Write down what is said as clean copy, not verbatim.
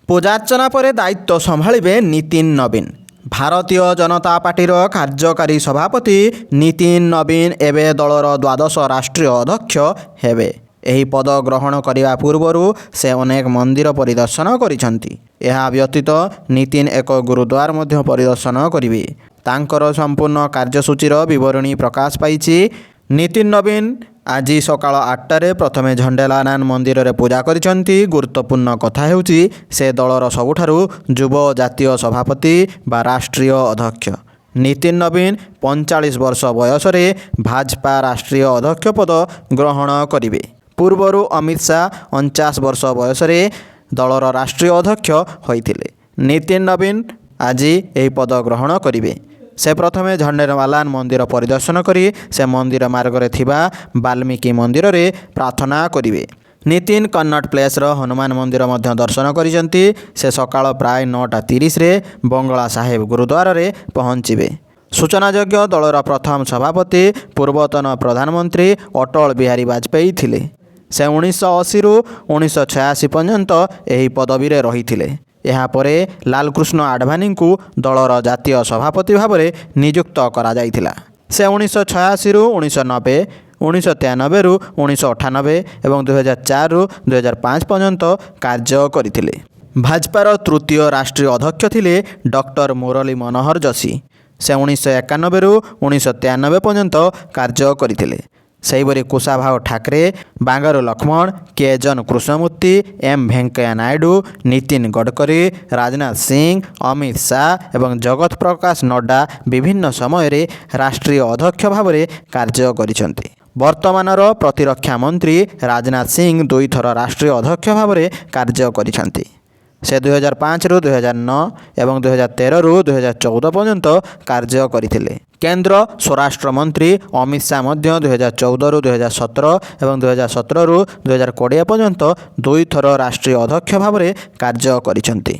ପୂଜାର୍ଚ୍ଚନା ପରେ ଦାୟିତ୍ୱ ସମ୍ଭାଳିବେ ନୀତିନ ନବୀନ। ଭାରତୀୟ ଜନତା ପାର୍ଟିର କାର୍ଯ୍ୟକାରୀ ସଭାପତି ନୀତିନ ନବୀନ ଏବେ ଦଳର ଦ୍ୱାଦଶ ରାଷ୍ଟ୍ରୀୟ ଅଧ୍ୟକ୍ଷ ହେବେ। ଏହି ପଦ ଗ୍ରହଣ କରିବା ପୂର୍ବରୁ ସେ ଅନେକ ମନ୍ଦିର ପରିଦର୍ଶନ କରିଛନ୍ତି। ଏହା ବ୍ୟତୀତ ନୀତିନ ଏକ ଗୁରୁଦ୍ୱାର ମଧ୍ୟ ପରିଦର୍ଶନ କରିବେ। ତାଙ୍କର ସମ୍ପୂର୍ଣ୍ଣ କାର୍ଯ୍ୟସୂଚୀର ବିବରଣୀ ପ୍ରକାଶ ପାଇଛି। ନୀତିନ ନବୀନ ଆଜି ସକାଳ 8ଟାରେ ପ୍ରଥମେ ଝଣ୍ଡେଲାନାନ ମନ୍ଦିରରେ ପୂଜା କରିଛନ୍ତି। ଗୁରୁତ୍ୱପୂର୍ଣ୍ଣ କଥା ହେଉଛି ସେ ଦଳର ସବୁଠାରୁ ଯୁବ ଜାତୀୟ ସଭାପତି ବା ରାଷ୍ଟ୍ରୀୟ ଅଧ୍ୟକ୍ଷ। ନୀତିନ ନବୀନ 45 ବର୍ଷ ବୟସରେ ଭାଜପା ରାଷ୍ଟ୍ରୀୟ ଅଧ୍ୟକ୍ଷ ପଦ ଗ୍ରହଣ କରିବେ। ପୂର୍ବରୁ ଅମିତ ଶାହ 49 ବର୍ଷ ବୟସରେ ଦଳର ରାଷ୍ଟ୍ରୀୟ ଅଧ୍ୟକ୍ଷ ହୋଇଥିଲେ। ନୀତିନ ନବୀନ ଆଜି ଏହି ପଦ ଗ୍ରହଣ କରିବେ। ସେ ପ୍ରଥମେ ଝଣ୍ଡେଲାନାନ ମନ୍ଦିର ପରିଦର୍ଶନ କରି ସେ ମନ୍ଦିର ମାର୍ଗରେ ଥିବା ବାଲ୍ମୀକି ମନ୍ଦିରରେ ପ୍ରାର୍ଥନା କରିବେ। ନୀତିନ କନ୍ନଟ ପ୍ଲେସ୍ର ହନୁମାନ ମନ୍ଦିର ମଧ୍ୟ ଦର୍ଶନ କରିଛନ୍ତି। ସେ ସକାଳ ପ୍ରାୟ 9:30ରେ ବଙ୍ଗଳା ସାହେବ ଗୁରୁଦ୍ୱାରରେ ପହଞ୍ଚିବେ। ସୂଚନାଯୋଗ୍ୟ ଦଳର ପ୍ରଥମ ସଭାପତି ପୂର୍ବତନ ପ୍ରଧାନମନ୍ତ୍ରୀ ଅଟଳ ବିହାରୀ ବାଜପେୟୀ ଥିଲେ। ସେ 1980ରୁ 1986 ପର୍ଯ୍ୟନ୍ତ ଏହି ପଦବୀରେ ରହିଥିଲେ। ଏହାପରେ ଲାଲକୃଷ୍ଣ ଆଡଭାନୀଙ୍କୁ ଦଳର ଜାତୀୟ ସଭାପତି ଭାବରେ ନିଯୁକ୍ତ କରାଯାଇଥିଲା। ସେ 1986ରୁ 1990, 1993ରୁ 1998 ଏବଂ 2004ରୁ 2005 ପର୍ଯ୍ୟନ୍ତ କାର୍ଯ୍ୟ କରିଥିଲେ। ଭାଜପାର ତୃତୀୟ ରାଷ୍ଟ୍ରୀୟ ଅଧ୍ୟକ୍ଷ ଥିଲେ ଡକ୍ଟର ମୁରଲୀ ମନୋହର ଯୋଶୀ। ସେ 1991ରୁ 1993 ପର୍ଯ୍ୟନ୍ତ କାର୍ଯ୍ୟ କରିଥିଲେ। ସେହିପରି କୁଶାଭାଉ ଠାକରେ, ବାଙ୍ଗାରୁ ଲକ୍ଷ୍ମଣ, କେ ଜନ କୃଷ୍ଣମୂର୍ତ୍ତି, ଏମ୍ ଭେଙ୍କୟା ନାଇଡୁ, ନୀତିନ ଗଡ଼କରୀ, ରାଜନାଥ ସିଂ, ଅମିତ ଶାହ ଏବଂ ଜଗତ ପ୍ରକାଶ ନଡ୍ଡା ବିଭିନ୍ନ ସମୟରେ ରାଷ୍ଟ୍ରୀୟ ଅଧ୍ୟକ୍ଷ ଭାବରେ କାର୍ଯ୍ୟ କରିଛନ୍ତି। ବର୍ତ୍ତମାନର ପ୍ରତିରକ୍ଷା ମନ୍ତ୍ରୀ ରାଜନାଥ ସିଂ 2 ଥର ରାଷ୍ଟ୍ରୀୟ ଅଧ୍ୟକ୍ଷ ଭାବରେ କାର୍ଯ୍ୟ କରିଛନ୍ତି। ସେ 2005ରୁ 2009 ଏବଂ 2013ରୁ 2014 ପର୍ଯ୍ୟନ୍ତ କାର୍ଯ୍ୟ କରିଥିଲେ। କେନ୍ଦ୍ର ସ୍ୱରାଷ୍ଟ୍ର ମନ୍ତ୍ରୀ ଅମିତ ଶାହ ମଧ୍ୟ 2014ରୁ 2017 ଏବଂ 2017ରୁ 2020 ପର୍ଯ୍ୟନ୍ତ 2 ଥର ରାଷ୍ଟ୍ରୀୟ ଅଧ୍ୟକ୍ଷ ଭାବରେ କାର୍ଯ୍ୟ କରିଛନ୍ତି।